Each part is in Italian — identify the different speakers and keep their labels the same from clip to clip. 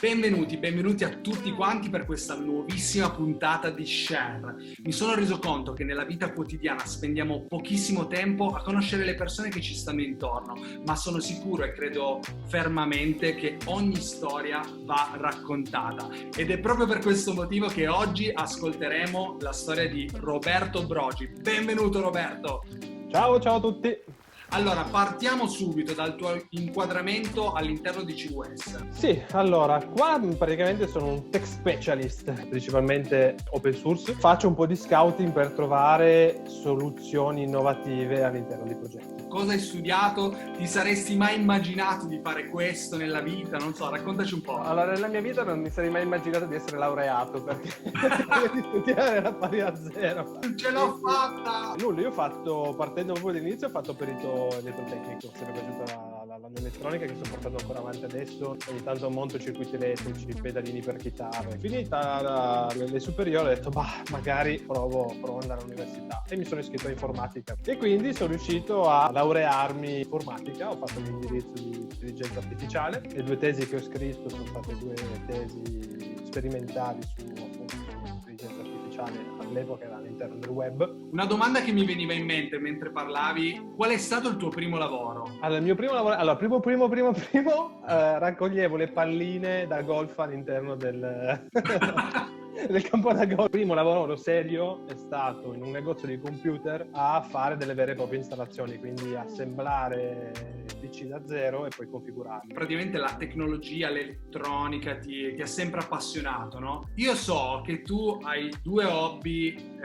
Speaker 1: Benvenuti a tutti quanti per questa nuovissima puntata di Share. Mi sono reso conto che nella vita quotidiana spendiamo pochissimo tempo a conoscere le persone che ci stanno intorno, ma sono sicuro e credo fermamente che ogni storia va raccontata. Ed è proprio per questo motivo che oggi ascolteremo la storia di Roberto Brogi. Benvenuto Roberto!
Speaker 2: Ciao a tutti!
Speaker 1: Allora, partiamo subito dal tuo inquadramento all'interno di CWS.
Speaker 2: Sì, allora, qua praticamente sono un tech specialist, principalmente open source. Faccio un po' di scouting per trovare soluzioni innovative all'interno di progetti.
Speaker 1: Cosa hai studiato? Ti saresti mai immaginato di fare questo nella vita? Non so, raccontaci un po'.
Speaker 2: Allora, nella mia vita non mi sarei mai immaginato di essere laureato, perché di studiare era pari a zero.
Speaker 1: Ce l'ho fatta!
Speaker 2: Nulla, io ho fatto, partendo proprio dall'inizio, ho fatto perito elettrotecnico, sempre piaciuta l'elettronica che sto portando ancora avanti adesso. Ogni tanto monto circuiti elettrici, pedalini per chitarre. Finita le superiori ho detto, magari provo ad andare all'università, e mi sono iscritto a informatica. E quindi sono riuscito a laurearmi in informatica, ho fatto l'indirizzo di intelligenza artificiale. Le 2 tesi che ho scritto sono state 2 tesi sperimentali su appunto intelligenza artificiale, all'epoca era all'interno del web.
Speaker 1: Una domanda che mi veniva in mente mentre parlavi: qual è stato il tuo primo lavoro?
Speaker 2: Allora, il mio primo lavoro, primo, raccoglievo le palline da golf all'interno del campo da golf. Il primo lavoro serio è stato in un negozio di computer a fare delle vere e proprie installazioni, quindi assemblare PC da zero e poi configurarli.
Speaker 1: Praticamente la tecnologia, l'elettronica ti ha sempre appassionato, no? Io so che tu hai 2 hobby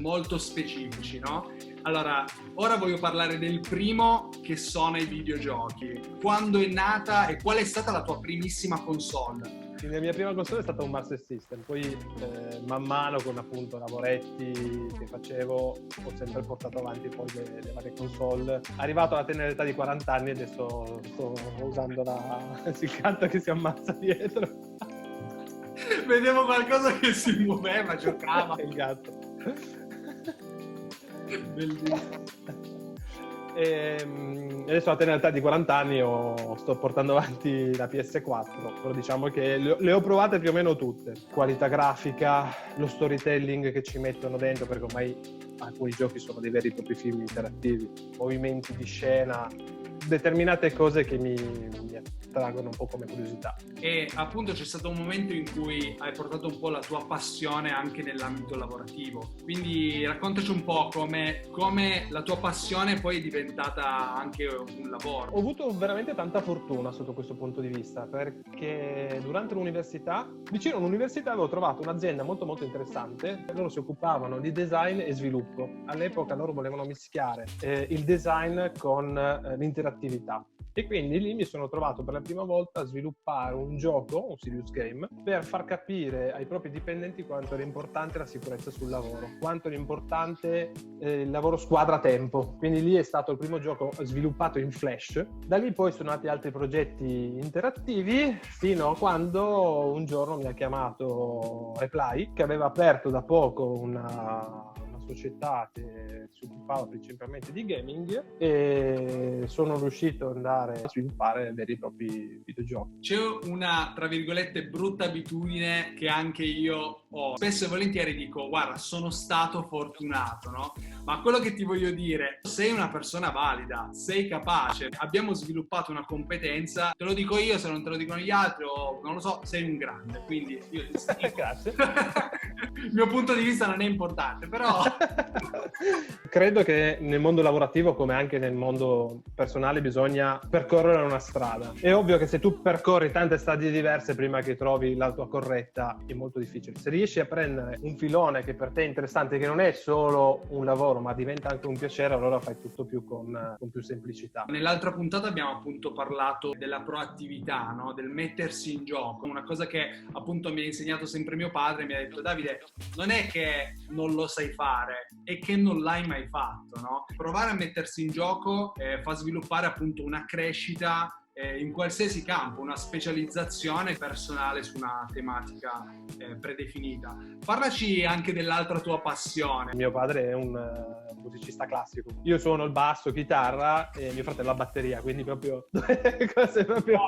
Speaker 1: molto specifici, no? Allora, ora voglio parlare del primo, che sono i videogiochi. Quando è nata e qual è stata la tua primissima console?
Speaker 2: La mia prima console è stata un Master System, poi man mano con appunto lavoretti che facevo ho sempre portato avanti poi le varie console. Arrivato alla tenera età di 40 anni adesso sto usando il gatto che si ammazza dietro.
Speaker 1: Vedevo qualcosa che si muoveva, giocava.
Speaker 2: Il gatto.
Speaker 1: Bellissimo.
Speaker 2: Adesso alla tenera età di 40 anni sto portando avanti la PS4, però diciamo che le ho provate più o meno tutte. Qualità grafica, lo storytelling che ci mettono dentro, perché ormai alcuni giochi sono dei veri e propri film interattivi, movimenti di scena, determinate cose che mi attraggono un po' come curiosità.
Speaker 1: E appunto c'è stato un momento in cui hai portato un po' la tua passione anche nell'ambito lavorativo, quindi raccontaci un po' come la tua passione poi è diventata anche un lavoro.
Speaker 2: Ho avuto veramente tanta fortuna sotto questo punto di vista, perché durante l'università, vicino all'università, avevo trovato un'azienda molto molto interessante. Loro si occupavano di design e sviluppo. All'epoca loro volevano mischiare il design con l'interattività. E quindi lì mi sono trovato per la prima volta a sviluppare un gioco, un serious game, per far capire ai propri dipendenti quanto era importante la sicurezza sul lavoro, quanto era importante il lavoro squadra a tempo. Quindi lì è stato il primo gioco sviluppato in Flash. Da lì poi sono nati altri progetti interattivi, fino a quando un giorno mi ha chiamato Reply, che aveva aperto da poco una società che si occupava principalmente di gaming, e sono riuscito ad andare a sviluppare veri e propri videogiochi.
Speaker 1: C'è una, tra virgolette, brutta abitudine che anche io ho. Spesso e volentieri dico, guarda, sono stato fortunato, no? Ma quello che ti voglio dire, sei una persona valida, sei capace, abbiamo sviluppato una competenza, te lo dico io, se non te lo dicono gli altri, o non lo so, sei un grande, quindi io ti stimo.
Speaker 2: Grazie.
Speaker 1: Il mio punto di vista non è importante, però
Speaker 2: credo che nel mondo lavorativo, come anche nel mondo personale, bisogna percorrere una strada. È ovvio che se tu percorri tante strade diverse prima che trovi la tua corretta, è molto difficile. Se riesci a prendere un filone che per te è interessante, che non è solo un lavoro ma diventa anche un piacere, allora fai tutto più con più semplicità.
Speaker 1: Nell'altra puntata abbiamo appunto parlato della proattività, no? Del mettersi in gioco. Una cosa che appunto mi ha insegnato sempre mio padre, mi ha detto: Davide, non è che non lo sai fare, è che non l'hai mai fatto, no? Provare a mettersi in gioco fa sviluppare appunto una crescita in qualsiasi campo, una specializzazione personale su una tematica predefinita. Parlaci anche dell'altra tua passione.
Speaker 2: Mio padre è un musicista classico. Io suono il basso, chitarra, e mio fratello la batteria, quindi proprio cose proprio...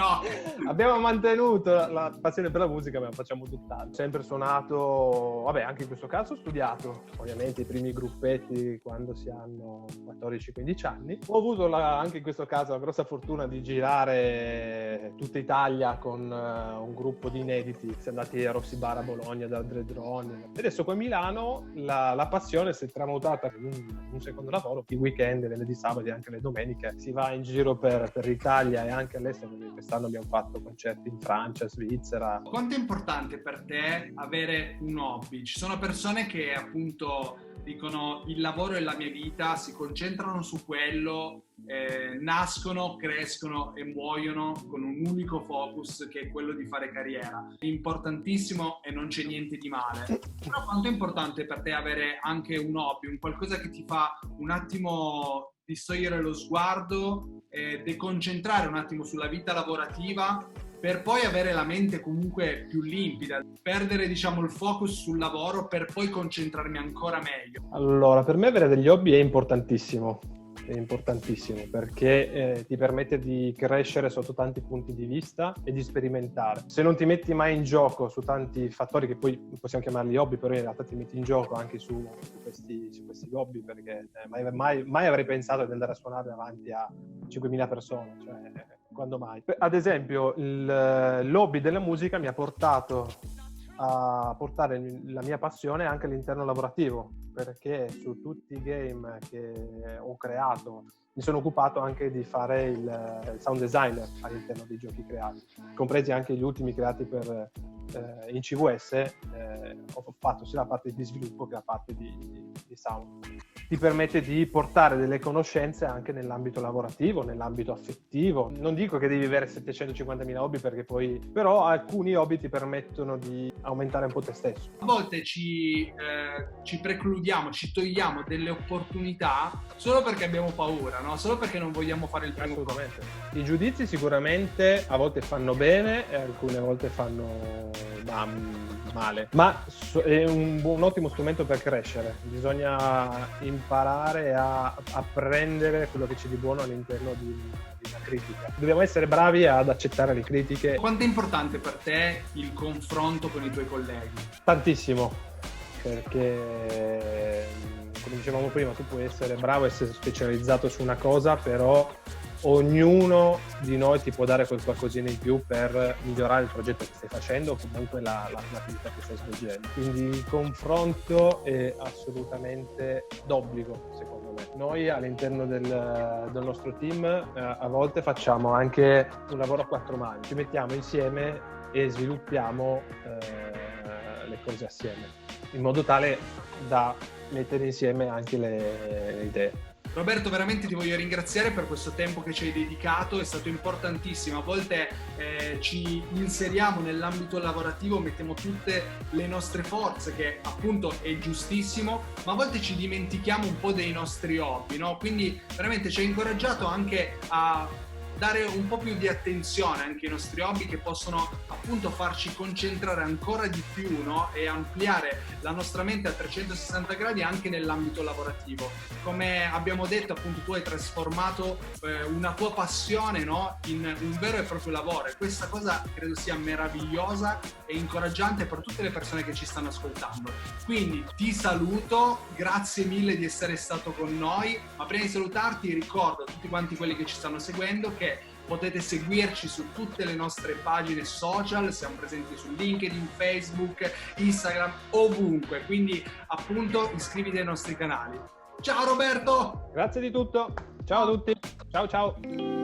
Speaker 1: No.
Speaker 2: Abbiamo mantenuto la passione per la musica, ma facciamo tutt'altro. Sempre suonato, vabbè, anche in questo caso ho studiato, ovviamente i primi gruppetti quando si hanno 14-15 anni. Ho avuto anche in questo caso la grossa fortuna di girare tutta Italia con un gruppo di inediti. Siamo andati a Rossi Bar a Bologna, da Dredron. E adesso qua a Milano la passione si è tramutata in un secondo lavoro. I weekend, venerdì, sabati e anche le domeniche si va in giro per l'Italia e anche all'estero. Quest'anno abbiamo fatto concerti in Francia, Svizzera.
Speaker 1: Quanto è importante per te avere un hobby? Ci sono persone che appunto dicono il lavoro è la mia vita, si concentrano su quello, nascono, crescono e muoiono con un unico focus che è quello di fare carriera. È importantissimo e non c'è niente di male. Però quanto è importante per te avere anche un hobby, un qualcosa che ti fa un attimo distogliere lo sguardo, deconcentrare un attimo sulla vita lavorativa per poi avere la mente comunque più limpida, perdere diciamo il focus sul lavoro per poi concentrarmi ancora meglio?
Speaker 2: Allora, per me avere degli hobby è importantissimo perché ti permette di crescere sotto tanti punti di vista e di sperimentare. Se non ti metti mai in gioco su tanti fattori che poi possiamo chiamarli hobby, però in realtà ti metti in gioco anche su questi hobby, perché mai avrei pensato di andare a suonare davanti a 5.000 persone, cioè quando mai? Ad esempio l'hobby della musica mi ha portato a portare la mia passione anche all'interno lavorativo, perché su tutti i game che ho creato mi sono occupato anche di fare il sound designer all'interno dei giochi creati, compresi anche gli ultimi creati in CVS. Ho fatto sia la parte di sviluppo che la parte di sound. Ti permette di portare delle conoscenze anche nell'ambito lavorativo, nell'ambito affettivo. Non dico che devi avere 750.000 hobby, perché però alcuni hobby ti permettono di aumentare un po' te stesso.
Speaker 1: A volte ci precludiamo, ci togliamo delle opportunità solo perché abbiamo paura, no? Solo perché non vogliamo fare il primo passo.
Speaker 2: I giudizi sicuramente a volte fanno bene e alcune volte fanno male, ma è un ottimo strumento per crescere. Bisogna imparare a prendere quello che c'è di buono all'interno di una critica. Dobbiamo essere bravi ad accettare le critiche.
Speaker 1: Quanto è importante per te il confronto con i tuoi colleghi?
Speaker 2: Tantissimo, perché come dicevamo prima, tu puoi essere bravo, essere specializzato su una cosa, però ognuno di noi ti può dare quel qualcosina in più per migliorare il progetto che stai facendo o comunque l'attività che stai svolgendo. Quindi il confronto è assolutamente d'obbligo, secondo me. Noi all'interno del nostro team a volte facciamo anche un lavoro a quattro mani, ci mettiamo insieme e sviluppiamo le cose assieme, in modo tale da mettere insieme anche le idee.
Speaker 1: Roberto, veramente ti voglio ringraziare per questo tempo che ci hai dedicato, è stato importantissimo. A volte ci inseriamo nell'ambito lavorativo, mettiamo tutte le nostre forze, che appunto è giustissimo, ma a volte ci dimentichiamo un po' dei nostri hobby, no? Quindi veramente ci hai incoraggiato anche a dare un po' più di attenzione anche ai nostri hobby, che possono appunto farci concentrare ancora di più, no? E ampliare la nostra mente a 360 gradi anche nell'ambito lavorativo. Come abbiamo detto, appunto, tu hai trasformato una tua passione, no? In un vero e proprio lavoro, e questa cosa credo sia meravigliosa e incoraggiante per tutte le persone che ci stanno ascoltando. Quindi ti saluto, grazie mille di essere stato con noi, ma prima di salutarti ricordo a tutti quanti quelli che ci stanno seguendo che potete seguirci su tutte le nostre pagine social, siamo presenti su LinkedIn, Facebook, Instagram, ovunque, quindi appunto iscriviti ai nostri canali. Ciao Roberto!
Speaker 2: Grazie di tutto, ciao a tutti, ciao ciao!